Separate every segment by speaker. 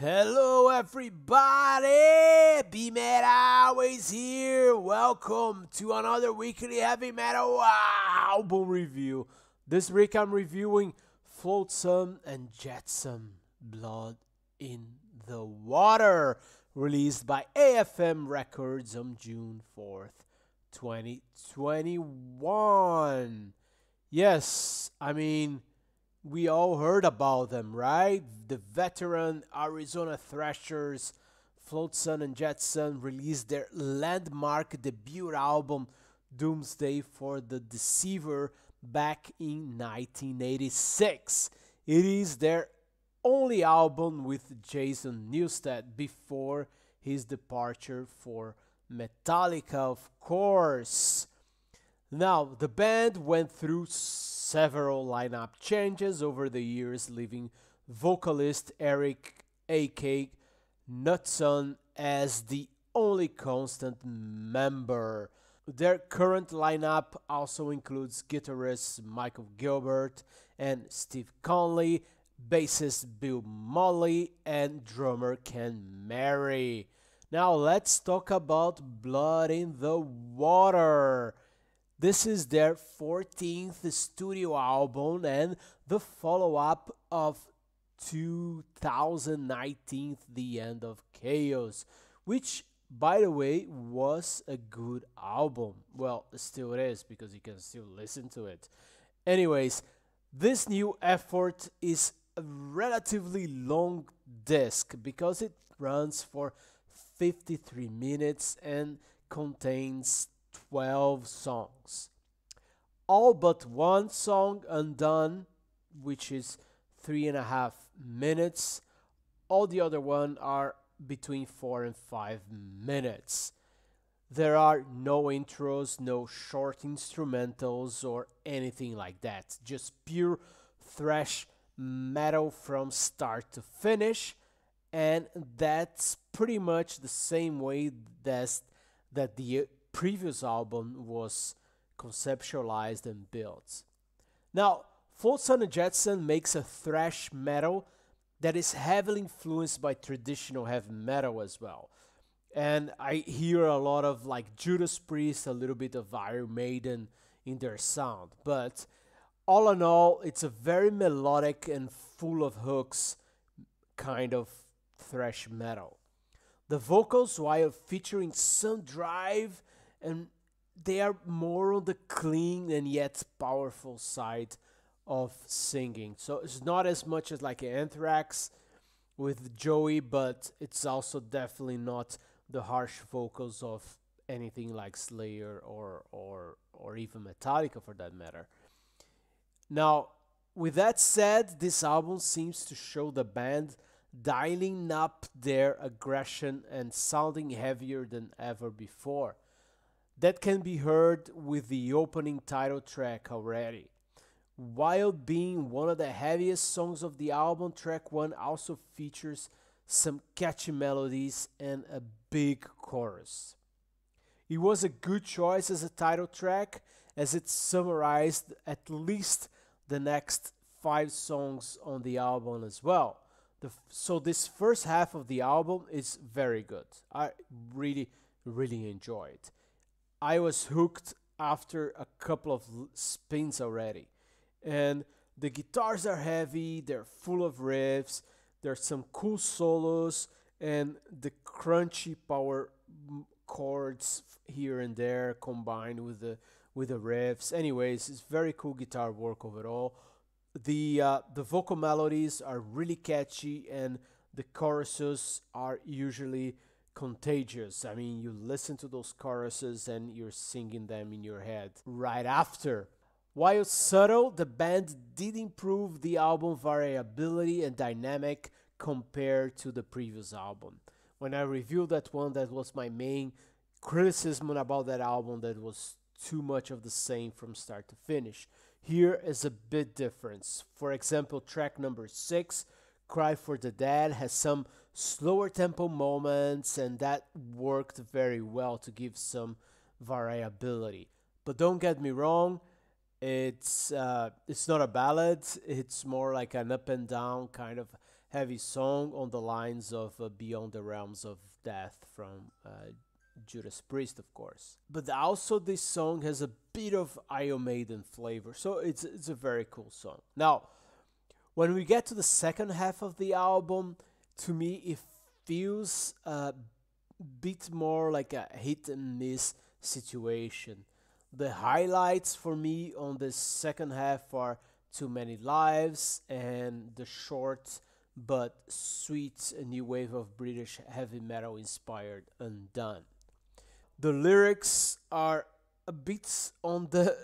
Speaker 1: Hello, everybody! BeMetalways here. Welcome to another weekly heavy metal album review. This week I'm reviewing FLOTSAM and JETSAM, Blood in the Water, released by AFM Records on June 4th, 2021. Yes, we all heard about them, right? The veteran Arizona Thrashers, FLOTSAM and JETSAM, released their landmark debut album, Doomsday for the Deceiver, back in 1986. It is their only album with Jason Newsted before his departure for Metallica, of course. Now, the band went through several lineup changes over the years, leaving vocalist Eric A.K. Knudson as the only constant member. Their current lineup also includes guitarists Michael Gilbert and Steve Conley, bassist Bill Molley, and drummer Ken Mary. Now let's talk about Blood in the Water. This is their 14th studio album and the follow-up of 2019's The End of Chaos, which, by the way, was a good album. Well, still it is, because you can still listen to it. Anyways, this new effort is a relatively long disc because it runs for 53 minutes and contains 12 songs. All but one song, Undone, which is 3.5 minutes. All the other one are between 4 and 5 minutes. There are no intros, no short instrumentals or anything like that. Just pure thrash metal from start to finish, and that's pretty much the same way that the previous album was conceptualized and built. Now, FLOTSAM and JETSAM makes a thrash metal that is heavily influenced by traditional heavy metal as well. And I hear a lot of like Judas Priest, a little bit of Iron Maiden in their sound. But all in all, it's a very melodic and full of hooks kind of thrash metal. The vocals, while featuring some drive, and they are more on the clean and yet powerful side of singing. So it's not as much as like Anthrax with Joey, but it's also definitely not the harsh vocals of anything like Slayer or even Metallica for that matter. Now, with that said, this album seems to show the band dialing up their aggression and sounding heavier than ever before. That can be heard with the opening title track already. While being one of the heaviest songs of the album, track 1 also features some catchy melodies and a big chorus. It was a good choice as a title track, as it summarized at least the next 5 songs on the album as well. So this first half of the album is very good. I really enjoy it. I was hooked after a couple of spins already. And the guitars are heavy, they're full of riffs, there's some cool solos, and the crunchy power chords here and there combined with the riffs. Anyways, it's very cool guitar work overall. The vocal melodies are really catchy, and the choruses are usually contagious. I mean, you listen to those choruses and you're singing them in your head right after. While subtle, the band did improve the album variability and dynamic compared to the previous album. When I reviewed that one, that was my main criticism about that album, that was too much of the same from start to finish. Here is a bit difference. For example, track number 6, Cry for the Dead, has some slower tempo moments, and that worked very well to give some variability. But don't get me wrong, it's not a ballad. It's more like an up and down kind of heavy song on the lines of Beyond the Realms of Death from Judas Priest, of course. But also, this song has a bit of Iron Maiden flavor, so it's a very cool song. Now, when we get to the second half of the album, to me, it feels a bit more like a hit and miss situation. The highlights for me on the second half are Too Many Lives and the short but sweet new wave of British heavy metal inspired Undone. The lyrics are a bit on the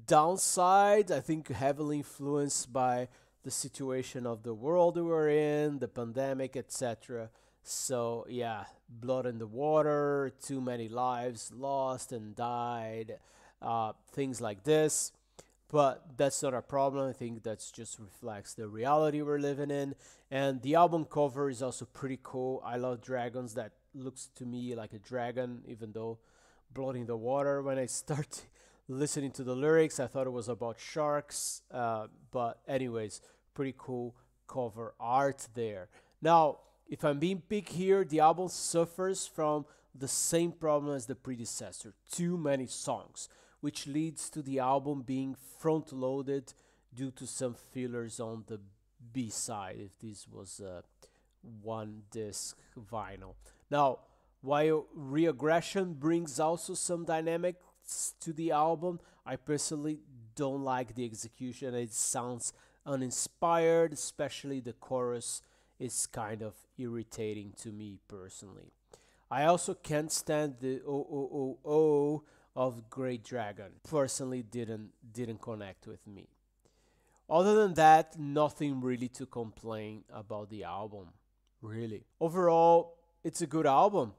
Speaker 1: downside, I think heavily influenced by the situation of the world we're in, the pandemic, etc. So, yeah, blood in the water, too many lives lost and died, things like this. But that's not a problem. I think that just reflects the reality we're living in. And the album cover is also pretty cool. I love dragons. That looks to me like a dragon, even though blood in the water. When I start listening to the lyrics, I thought it was about sharks. But anyways, pretty cool cover art there. Now, if I'm being picky here, the album suffers from the same problem as the predecessor, too many songs, which leads to the album being front loaded due to some fillers on the B side, if this was a one disc vinyl. Now, while Reaggression brings also some dynamics to the album, I personally don't like the execution. It sounds uninspired, especially the chorus is kind of irritating to me personally. I also can't stand the O of Great Dragon. Personally didn't connect with me. Other than that, nothing really to complain about the album, really. Overall, it's a good album.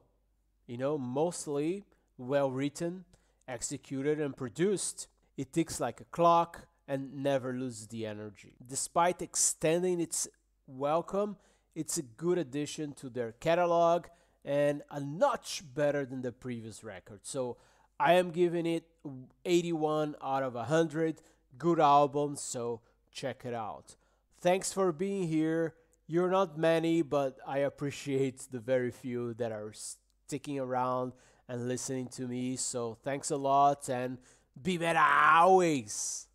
Speaker 1: Mostly well written, executed and produced. It ticks like a clock and never loses the energy. Despite extending its welcome, it's a good addition to their catalog and a notch better than the previous record. So I am giving it 81 out of 100. Good album, so check it out. Thanks for being here. You're not many, but I appreciate the very few that are sticking around and listening to me. So thanks a lot and BeMetalways!